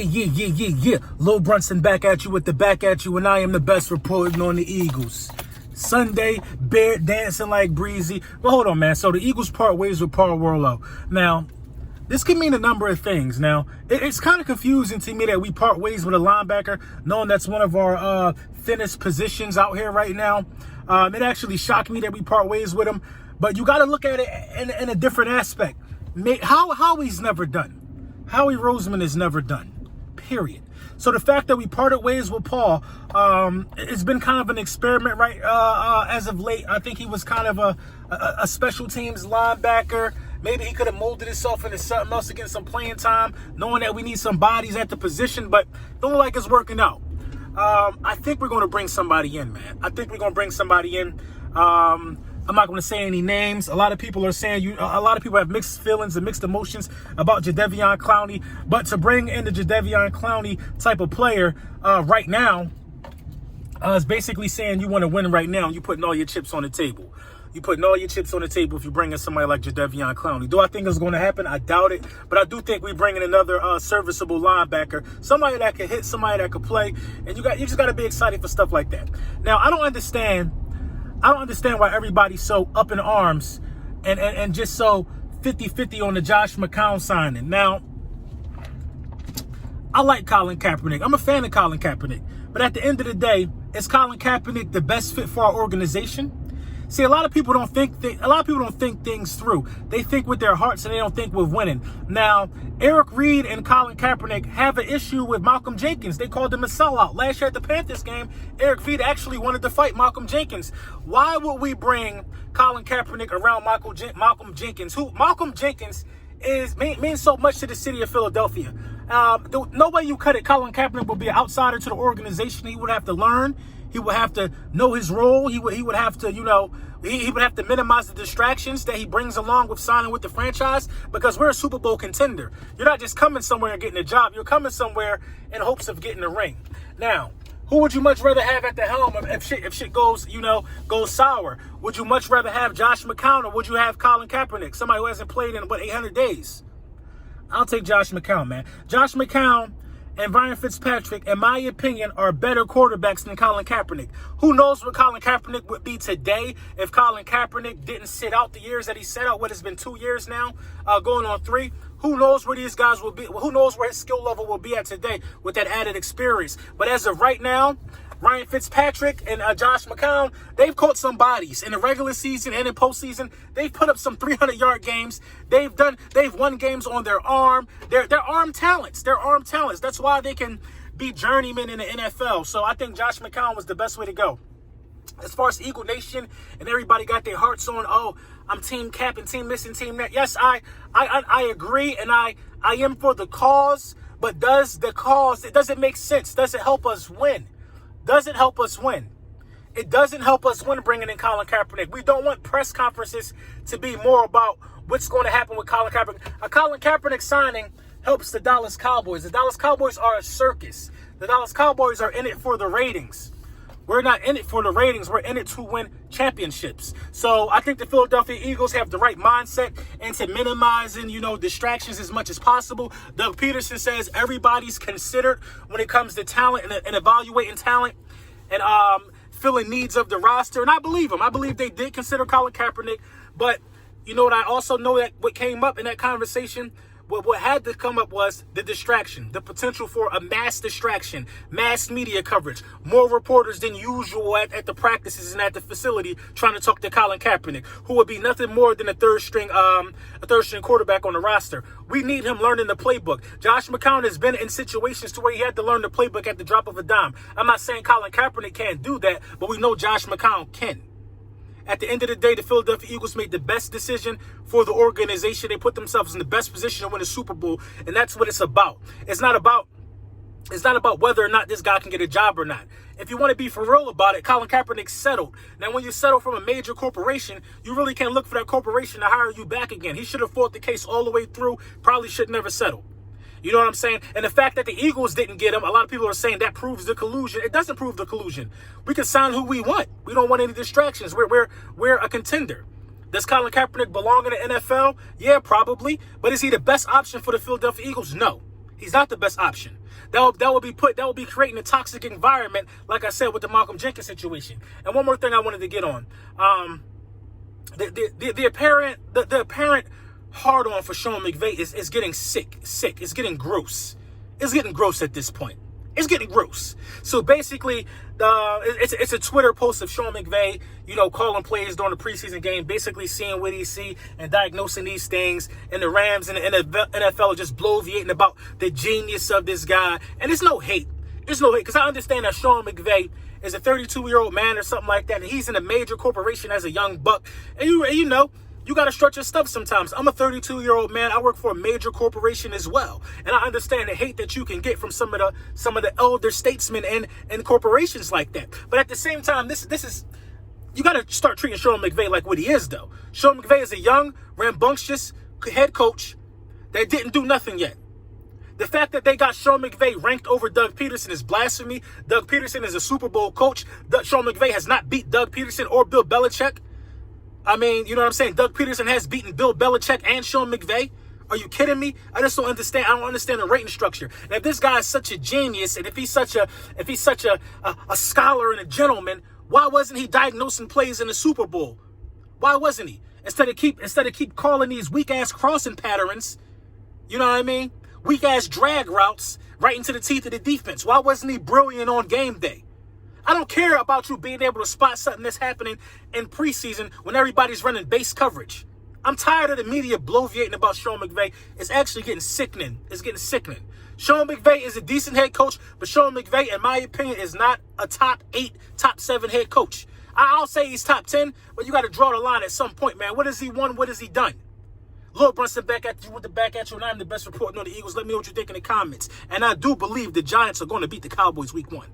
Yeah. Lil Brunson back at you with the back at you, and I am the best reporting on the Eagles. Sunday, bear dancing like breezy. But hold on, man. So the Eagles part ways with Paul Worrilow. Now, this could mean a number of things. Now, it's kind of confusing to me that we part ways with a linebacker, knowing that's one of our thinnest positions out here right now. It actually shocked me that we part ways with him. But you got to look at it in a different aspect. Howie's never done. Howie Roseman is never done. Period. So the fact that we parted ways with Paul, it's been kind of an experiment, right? As of late, I think he was kind of a special teams linebacker. Maybe he could have molded himself into something else to get some playing time, knowing that we need some bodies at the position, but don't look like it's working out. I think we're going to bring somebody in, man. I think we're going to bring somebody in. I'm not going to say any names. A lot of people are saying a lot of people have mixed feelings and mixed emotions about Jadeveon Clowney. But to bring in the Jadeveon Clowney type of player right now is basically saying you want to win right now and you're putting all your chips on the table. You're putting all your chips on the table if you bring in somebody like Jadeveon Clowney. Do I think it's going to happen? I doubt it. But I do think we bring in another serviceable linebacker, somebody that can hit, somebody that can play. And you just got to be excited for stuff like that. Now, I don't understand why everybody's so up in arms and just so 50-50 on the Josh McCown signing. Now, I like Colin Kaepernick. I'm a fan of Colin Kaepernick. But at the end of the day, is Colin Kaepernick the best fit for our organization? See, a lot of people don't think things through. They think with their hearts and they don't think with winning. Now, Eric Reed and Colin Kaepernick have an issue with Malcolm Jenkins. They called him a sellout. Last year at the Panthers game, Eric Reed actually wanted to fight Malcolm Jenkins. Why would we bring Colin Kaepernick around Malcolm Jenkins? Malcolm Jenkins means so much to the city of Philadelphia. No way you cut it. Colin Kaepernick would be an outsider to the organization. He would have to learn. He would have to know his role. He would have to, he would have to minimize the distractions that he brings along with signing with the franchise, because we're a Super Bowl contender. You're not just coming somewhere and getting a job. You're coming somewhere in hopes of getting a ring. Now, who would you much rather have at the helm if shit goes sour? Would you much rather have Josh McCown or would you have Colin Kaepernick, somebody who hasn't played in, 800 days? I'll take Josh McCown, man. Josh McCown and Ryan Fitzpatrick, in my opinion, are better quarterbacks than Colin Kaepernick. Who knows what Colin Kaepernick would be today if Colin Kaepernick didn't sit out the years that he sat out? What has been 2 years now, going on 3. Who knows where these guys will be? Who knows where his skill level will be at today with that added experience? But as of right now, Ryan Fitzpatrick and Josh McCown, they've caught some bodies in the regular season and in postseason. They've put up some 300-yard games. They've won games on their arm. They're arm talents. They're arm talents. That's why they can be journeymen in the NFL. So I think Josh McCown was the best way to go. As far as Eagle Nation and everybody got their hearts on, oh, I'm team Cap and team this and team that. Yes, I agree, and I am for the cause. But does it make sense? Does it help us win? Does it help us win? It doesn't help us win bringing in Colin Kaepernick. We don't want press conferences to be more about what's going to happen with Colin Kaepernick. A Colin Kaepernick signing helps the Dallas Cowboys. The Dallas Cowboys are a circus. The Dallas Cowboys are in it for the ratings. We're not in it for the ratings. We're in it to win championships. So I think the Philadelphia Eagles have the right mindset into minimizing, distractions as much as possible. Doug Peterson says everybody's considered when it comes to talent and evaluating talent and filling needs of the roster. And I believe them. I believe they did consider Colin Kaepernick. But you know what? I also know that what came up in that conversation, what had to come up was the distraction, the potential for a mass distraction, mass media coverage, more reporters than usual at the practices and at the facility trying to talk to Colin Kaepernick, who would be nothing more than a third string quarterback on the roster. We need him learning the playbook. Josh McCown has been in situations to where he had to learn the playbook at the drop of a dime. I'm not saying Colin Kaepernick can't do that, but we know Josh McCown can. At the end of the day, the Philadelphia Eagles made the best decision for the organization. They put themselves in the best position to win a Super Bowl, and that's what it's about. It's not about whether or not this guy can get a job or not. If you want to be for real about it, Colin Kaepernick settled. Now, when you settle from a major corporation, you really can't look for that corporation to hire you back again. He should have fought the case all the way through, probably should never settle. You know what I'm saying? And the fact that the Eagles didn't get him, a lot of people are saying that proves the collusion. It doesn't prove the collusion. We can sign who we want. We don't want any distractions. We're a contender. Does Colin Kaepernick belong in the NFL? Yeah, probably. But is he the best option for the Philadelphia Eagles? No. He's not the best option. That would be creating a toxic environment, like I said, with the Malcolm Jenkins situation. And one more thing I wanted to get on. The apparent hard on for Sean McVeigh is getting sick. It's getting gross. It's getting gross at this point. It's getting gross. So basically, it's a Twitter post of Sean McVeigh, calling plays during the preseason game, basically seeing what he see and diagnosing these things. And the Rams and the NFL are just bloviating about the genius of this guy. And it's no hate. It's no hate, because I understand that Sean McVeigh is a 32-year-old man or something like that, and he's in a major corporation as a young buck. And you got to stretch your stuff sometimes. I'm a 32-year-old man. I work for a major corporation as well. And I understand the hate that you can get from some of the elder statesmen and corporations like that. But at the same time, this is, you got to start treating Sean McVeigh like what he is, though. Sean McVeigh is a young, rambunctious head coach that didn't do nothing yet. The fact that they got Sean McVeigh ranked over Doug Peterson is blasphemy. Doug Peterson is a Super Bowl coach. Sean McVeigh has not beat Doug Peterson or Bill Belichick. I mean, you know what I'm saying? Doug Peterson has beaten Bill Belichick and Sean McVeigh. Are you kidding me? I just don't understand. I don't understand the rating structure. And if this guy is such a genius, and if he's such a scholar and a gentleman, why wasn't he diagnosing plays in the Super Bowl? Why wasn't he? Instead of keep calling these weak ass crossing patterns, you know what I mean? Weak ass drag routes right into the teeth of the defense. Why wasn't he brilliant on game day? I don't care about you being able to spot something that's happening in preseason when everybody's running base coverage. I'm tired of the media bloviating about Sean McVeigh. It's actually getting sickening. It's getting sickening. Sean McVeigh is a decent head coach, but Sean McVeigh, in my opinion, is not a top 8, top 7 head coach. I'll say he's top 10, but you got to draw the line at some point, man. What has he won? What has he done? Lord Brunson back at you with the back at you, and I'm the best reporting on the Eagles. Let me know what you think in the comments. And I do believe the Giants are going to beat the Cowboys week 1.